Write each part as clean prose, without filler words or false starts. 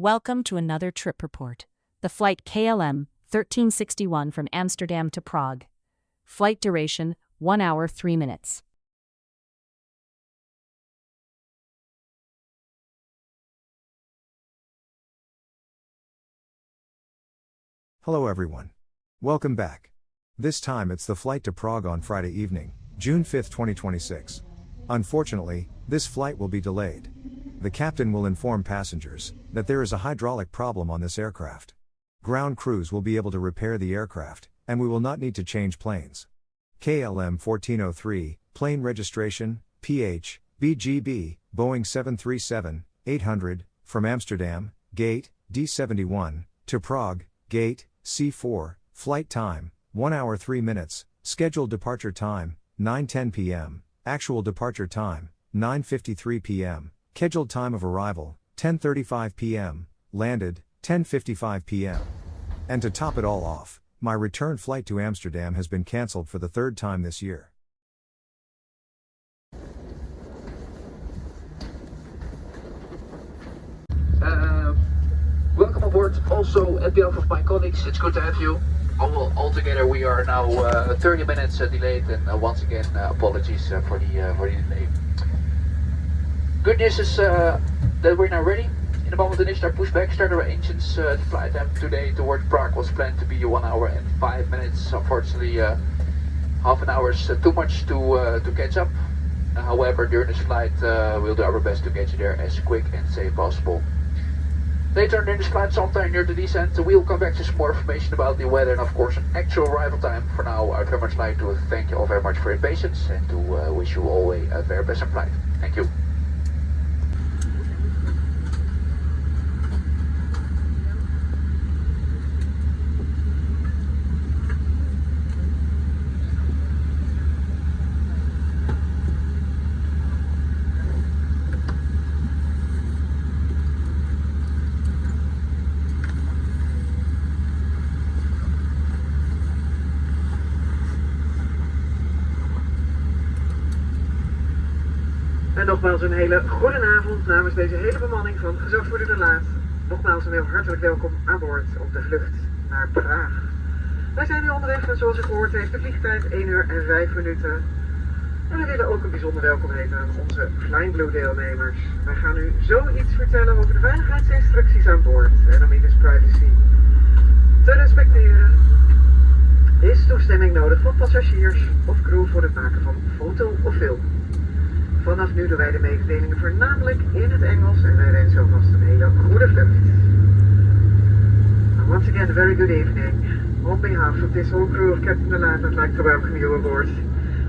Welcome to another trip report. The flight KLM 1361 from Amsterdam to Prague. Flight duration 1 hour 3 minutes. Hello everyone. Welcome back. This time it's the flight to Prague on Friday evening, June 5, 2026. Unfortunately, this flight will be delayed. The captain will inform passengers that there is a hydraulic problem on this aircraft. Ground crews will be able to repair the aircraft, and we will not need to change planes. KLM 1403, plane registration, PH-BGB Boeing 737-800, from Amsterdam, gate, D71, to Prague, gate, C4, flight time, 1 hour 3 minutes, scheduled departure time, 9:10 p.m., actual departure time, 9:53 p.m., scheduled time of arrival, 10:35 p.m., landed, 10:55 p.m. And to top it all off, my return flight to Amsterdam has been cancelled for the third time this year. Welcome aboard. Also, at behalf of my colleagues, it's good to have you. Altogether, we are now 30 minutes delayed, and once again, apologies for the delay. Good news is that we're now ready. In a moment, initial pushback starter engines. The flight time today towards Prague was planned to be 1 hour and 5 minutes. Unfortunately, half an hour is too much to catch up. However, during this flight, we'll do our best to get you there as quick and safe possible. Later in this flight, sometime near the descent, we'll come back to some more information about the weather and of course an actual arrival time. For now, I'd very much like to thank you all very much for your patience and to wish you all a very pleasant flight. Thank you. En nogmaals een hele goede avond namens deze hele bemanning van Gezag voor de Laat. Nogmaals een heel hartelijk welkom aan boord op de vlucht naar Praag. Wij zijn nu onderweg en zoals u gehoord heeft de vliegtijd 1 uur en 5 minuten. En we willen ook een bijzonder welkom heten aan onze Flying Blue deelnemers. Wij gaan u zoiets vertellen over de veiligheidsinstructies aan boord en om ieders privacy te respecteren. Is toestemming nodig van passagiers of crew voor het maken van foto of film. Vanaf nu doen wij de mededelingen voornamelijk in het Engels en wij wensen alvast een hele goede vlucht. Once again, a very good evening. On behalf of this whole crew of Captain Alat, I'd like to welcome you aboard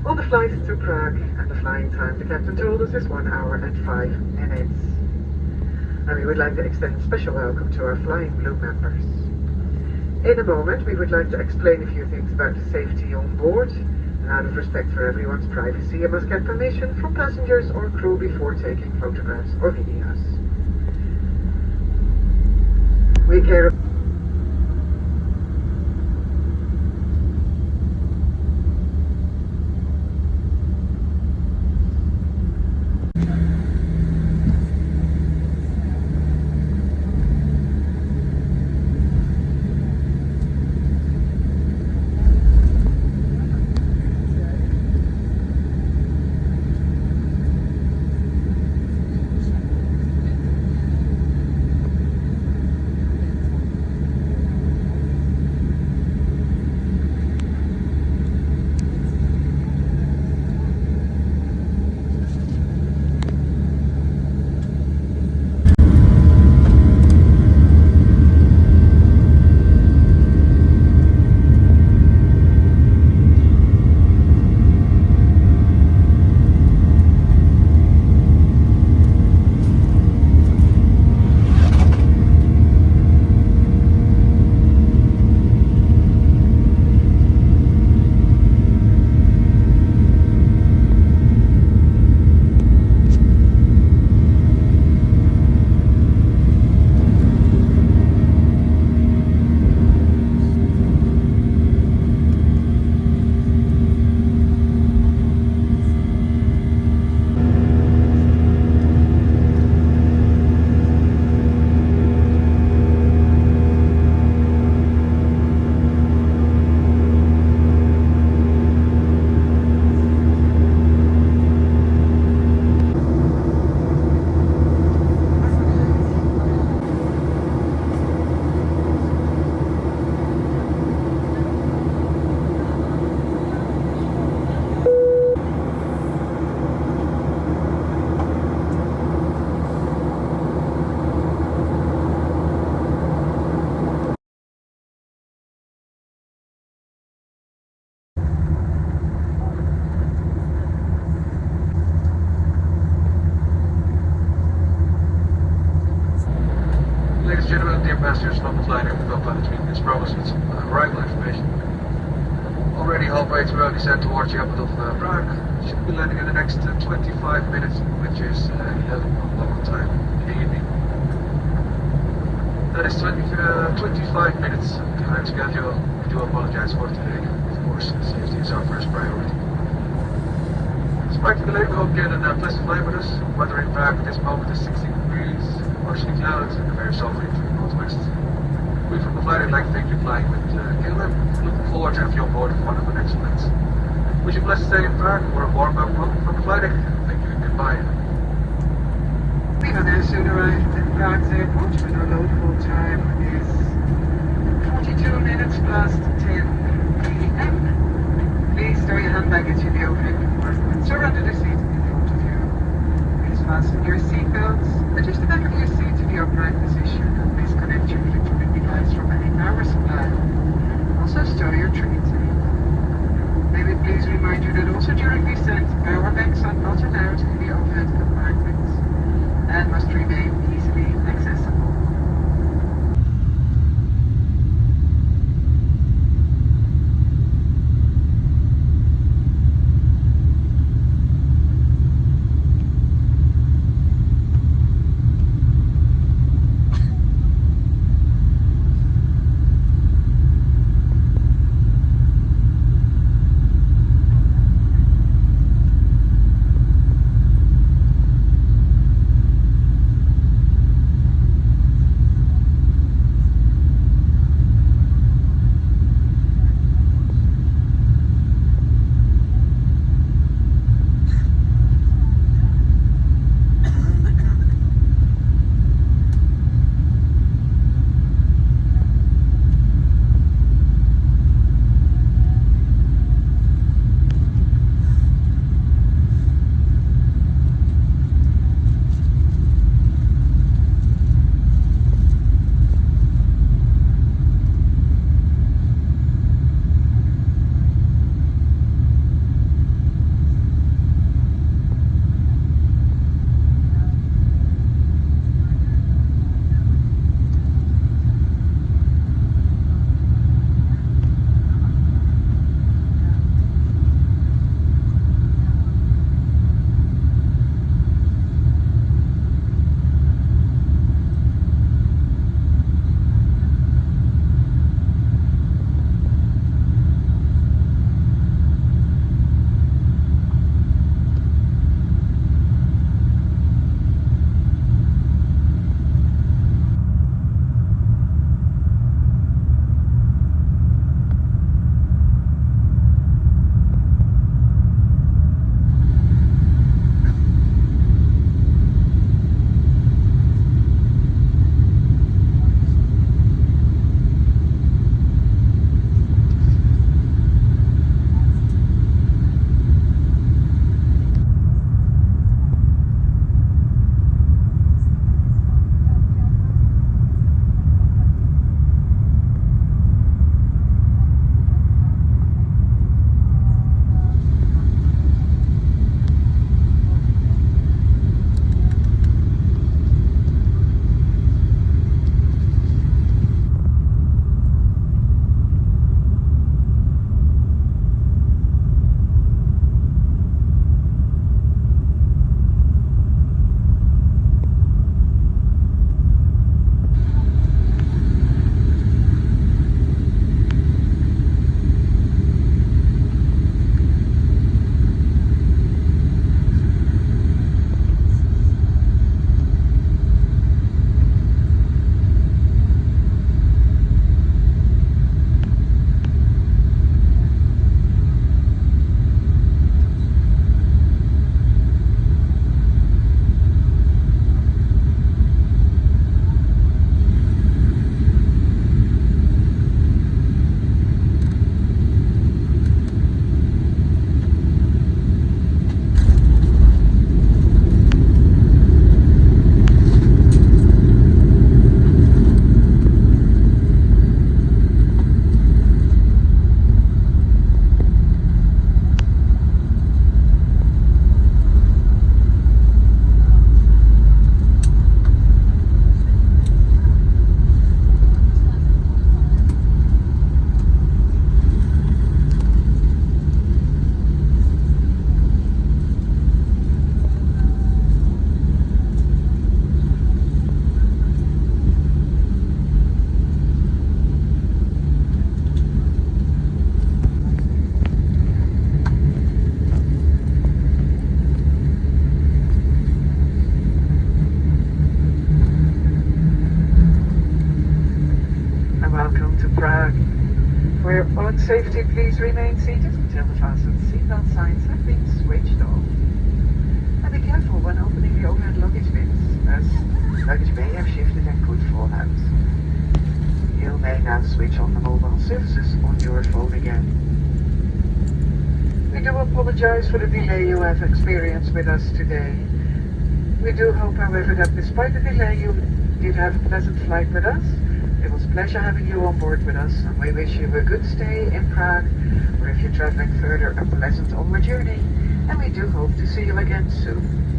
on the flight to Prague, and the flying time the captain told us is 1 hour and 5 minutes. And we would like to extend a special welcome to our Flying Blue members. In a moment, we would like to explain a few things about the safety on board. Out of respect for everyone's privacy, you must get permission from passengers or crew before taking photographs or videos. We care. progress with some arrival information. Already halfway through our descent towards the airport of Prague. Should be landing in the next 25 minutes, which is 11 local time in the evening. That is 25 minutes behind schedule. We do apologize for today. Of course, safety is our first priority. Despite the delay, we hope you get a pleasant flight with us. Weather in Prague at this moment is 16 degrees, partially cloudy, and very sultry to the northwest. We from the flight would like to thank you flying with KLM. Looking forward to have you on board for one of the next flights. Wish you a blessed stay in Prague or a warm welcome from the flight deck. Thank you and goodbye. We have now soon arrived at Prague's airport and our loadable time is 42 minutes past 10 p.m. Please stow your hand baggage in the overhead compartments or under the seat in front of you. Please fasten your seatbelts, adjust the back of your seat to the upright position and disconnect your electronic device from any power supply. Also stow your tray table. May we please remind you that also during descent, power banks are not allowed in the overhead compartments and must remain easily accessible. welcome to Prague. For your own safety, please remain seated until the fastened seatbelt signs have been switched off. And be careful when opening the overhead luggage bins, as luggage may have shifted and could fall out. You may now switch on the mobile services on your phone again. We do apologize for the delay you have experienced with us today. We do hope, however, that despite the delay you did have a pleasant flight with us. It was a pleasure having you on board with us, and we wish you a good stay in Prague, or if you're traveling further, a pleasant onward journey, and we do hope to see you again soon.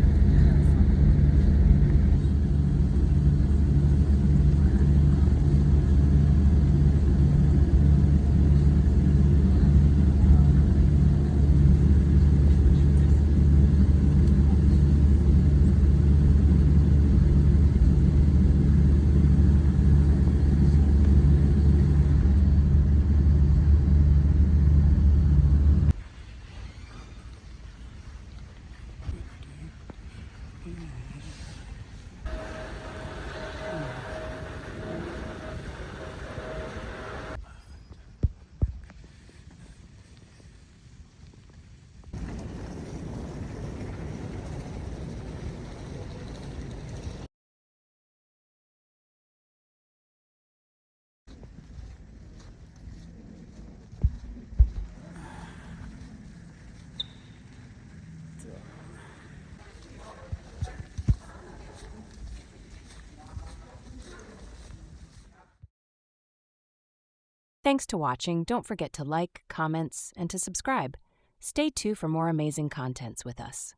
Thanks to watching. Don't forget to like, comments, and to subscribe. Stay tuned for more amazing contents with us.